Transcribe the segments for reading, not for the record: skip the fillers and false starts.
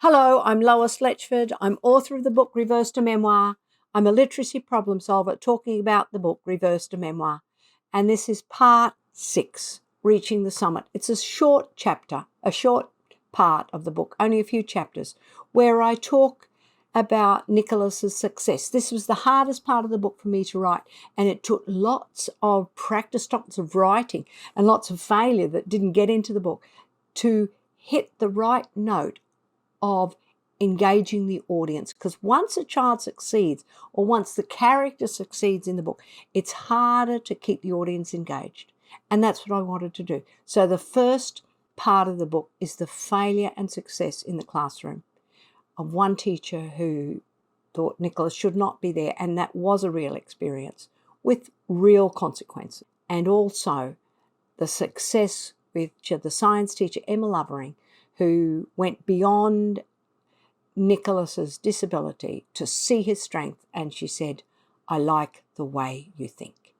Hello, I'm Lois Letchford. I'm author of the book Reverse to Memoir. I'm a literacy problem solver talking about the book Reverse to Memoir. And this is part 6, Reaching the Summit. It's a short chapter, a short part of the book, only a few chapters, where I talk about Nicholas's success. This was the hardest part of the book for me to write, and it took lots of practice, lots of writing, and lots of failure that didn't get into the book to hit the right note of engaging the audience. Because once a child succeeds, or once the character succeeds in the book, it's harder to keep the audience engaged. And that's what I wanted to do. So the first part of the book is the failure and success in the classroom of one teacher who thought Nicholas should not be there, and that was a real experience with real consequences. And also the success with the science teacher, Emma Lovering, who went beyond Nicholas's disability to see his strength, and she said, "I like the way you think."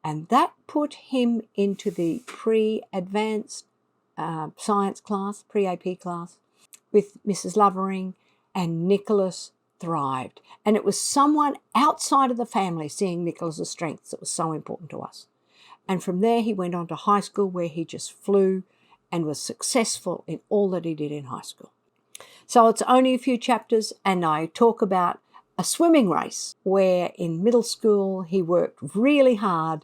And that put him into the pre-advanced science class, pre-AP class, with Mrs. Lovering, and Nicholas thrived. And it was someone outside of the family seeing Nicholas's strengths that was so important to us. And from there he went on to high school, where he just flew and was successful in all that he did in high school. So it's only a few chapters, and I talk about a swimming race where in middle school he worked really hard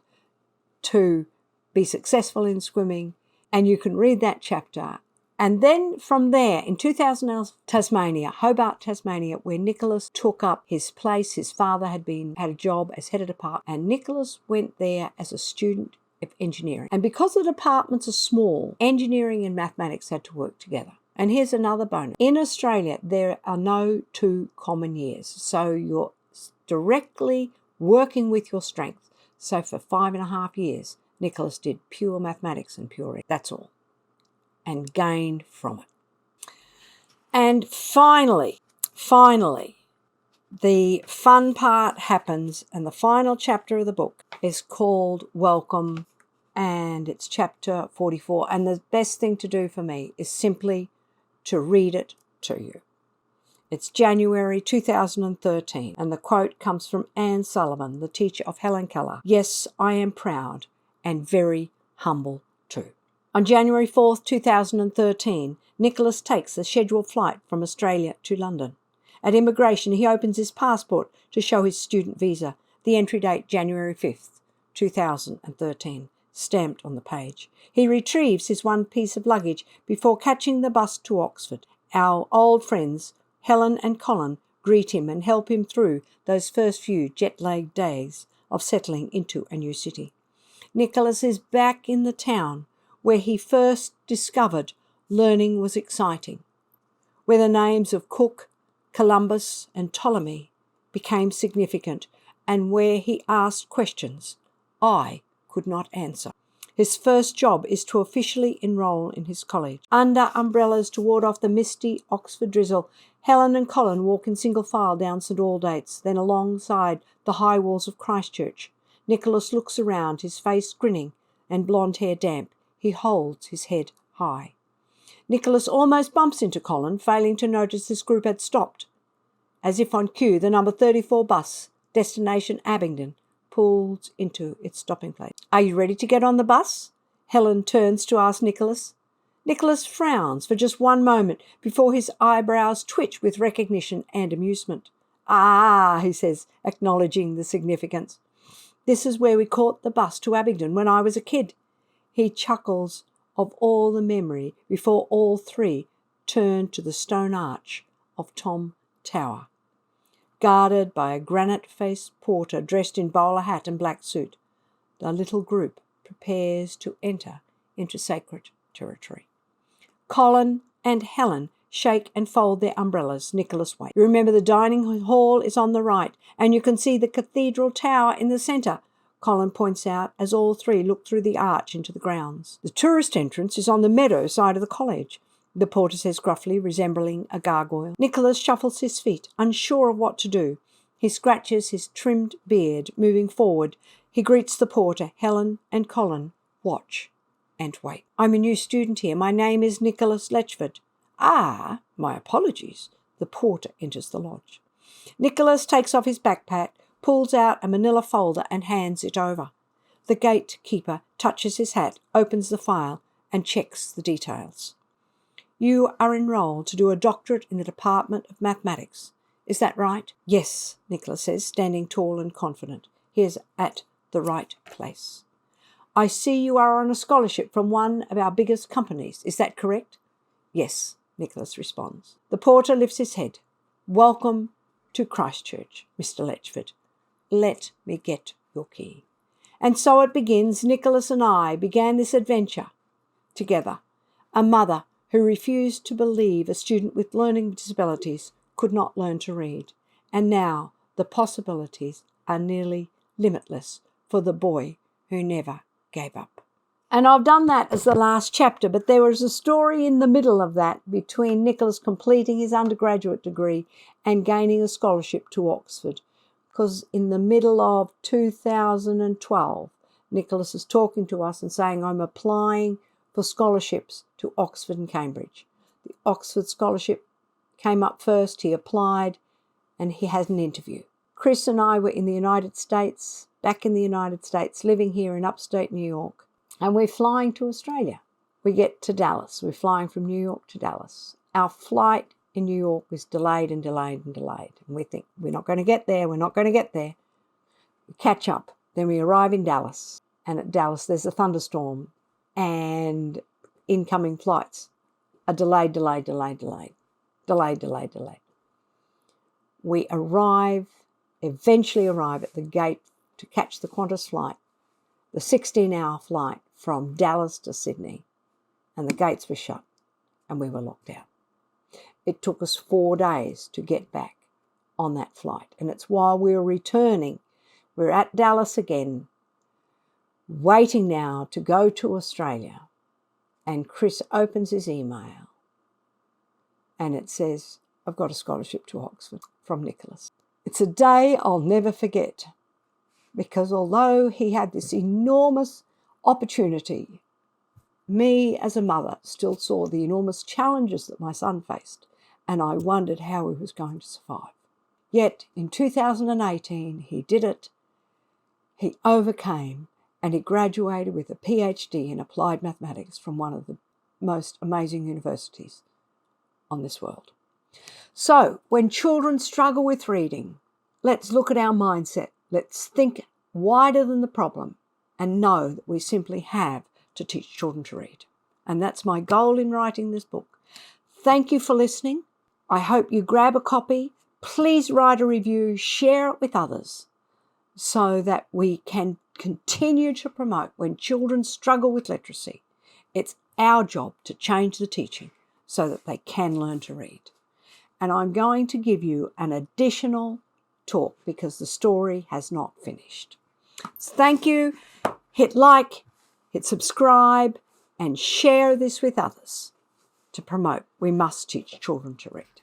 to be successful in swimming, and you can read that chapter. And then from there, in 2000, Tasmania, Hobart, Tasmania, where Nicholas took up his place. His father had a job as head of department, and Nicholas went there as a student of engineering. And because the departments are small, engineering and mathematics had to work together. And here's another bonus. In Australia, there are no 2 common years. So you're directly working with your strength. So for 5.5 years, Nicholas did pure mathematics and pure, that's all, and gained from it. And finally, the fun part happens, and the final chapter of the book is called Welcome, and it's chapter 44. And the best thing to do for me is simply to read it to you. It's January 2013, and the quote comes from Anne Sullivan, the teacher of Helen Keller. "Yes, I am proud and very humble too." On January 4th, 2013, Nicholas takes a scheduled flight from Australia to London. At immigration, he opens his passport to show his student visa. The entry date, January 5th, 2013, stamped on the page. He retrieves his one piece of luggage before catching the bus to Oxford. Our old friends, Helen and Colin, greet him and help him through those first few jet-lagged days of settling into a new city. Nicholas is back in the town where he first discovered learning was exciting, where the names of Cook, Columbus, and Ptolemy became significant, and where he asked questions I could not answer. His first job is to officially enroll in his college. Under umbrellas to ward off the misty Oxford drizzle, Helen and Colin walk in single file down St Aldate's, then alongside the high walls of Christchurch. Nicholas looks around, his face grinning and blonde hair damp. He holds his head high. Nicholas almost bumps into Colin, failing to notice this group had stopped. As if on cue, the number 34 bus, destination Abingdon, pulls into its stopping place. "Are you ready to get on the bus?" Helen turns to ask Nicholas. Nicholas frowns for just one moment before his eyebrows twitch with recognition and amusement. "Ah," he says, acknowledging the significance. "This is where we caught the bus to Abingdon when I was a kid." He chuckles of all the memory before all three turn to the stone arch of Tom Tower. Guarded by a granite-faced porter dressed in bowler hat and black suit, the little group prepares to enter into sacred territory. Colin and Helen shake and fold their umbrellas. Nicholas waits. "You remember the dining hall is on the right, and you can see the cathedral tower in the centre," Colin points out as all three look through the arch into the grounds. "The tourist entrance is on the meadow side of the college," the porter says gruffly, resembling a gargoyle. Nicholas shuffles his feet, unsure of what to do. He scratches his trimmed beard, moving forward. He greets the porter. Helen and Colin watch and wait. "I'm a new student here. My name is Nicholas Letchford. Ah, my apologies. The porter enters the lodge. Nicholas takes off his backpack, pulls out a manila folder and hands it over. The gatekeeper touches his hat, opens the file and checks the details. You are enrolled to do a doctorate in the Department of Mathematics. Is that right? Yes, Nicholas says, standing tall and confident. He is at the right place. I see you are on a scholarship from one of our biggest companies. Is that correct? Yes, Nicholas responds. The porter lifts his head. Welcome to Christchurch, Mr. Letchford. Let me get your key. And so it begins. Nicholas and I began this adventure together. A mother who refused to believe a student with learning disabilities could not learn to read. And now the possibilities are nearly limitless for the boy who never gave up. And I've done that as the last chapter, but there was a story in the middle of that between Nicholas completing his undergraduate degree and gaining a scholarship to Oxford. Because in the middle of 2012, Nicholas is talking to us and saying, I'm applying for scholarships to Oxford and Cambridge. The Oxford scholarship came up first, he applied, and he had an interview. Chris and I were in the United States, back in the United States, living here in upstate New York, and we're flying to Australia. We get to Dallas. We're flying from New York to Dallas. Our flight in New York was delayed and delayed and delayed, and we think, we're not going to get there, we're not going to get there. We catch up. Then we arrive in Dallas, and at Dallas there's a thunderstorm, and incoming flights are delayed. We eventually arrive at the gate to catch the Qantas flight, the 16-hour flight from Dallas to Sydney, and the gates were shut and we were locked out. It took us 4 days to get back on that flight, and it's while we were returning, we're at Dallas again, waiting now to go to Australia, and Chris opens his email and it says, I've got a scholarship to Oxford from Nicholas. It's a day I'll never forget, because although he had this enormous opportunity, me as a mother still saw the enormous challenges that my son faced, and I wondered how he was going to survive. Yet in 2018, he did it, he overcame, and he graduated with a PhD in applied mathematics from one of the most amazing universities on this world. So, when children struggle with reading, let's look at our mindset. Let's think wider than the problem and know that we simply have to teach children to read. And that's my goal in writing this book. Thank you for listening. I hope you grab a copy. Please write a review, share it with others so that we can continue to promote when children struggle with literacy. It's our job to change the teaching so that they can learn to read. And I'm going to give you an additional talk because the story has not finished. So thank you. Hit like, hit subscribe, and share this with others to promote. We must teach children to read.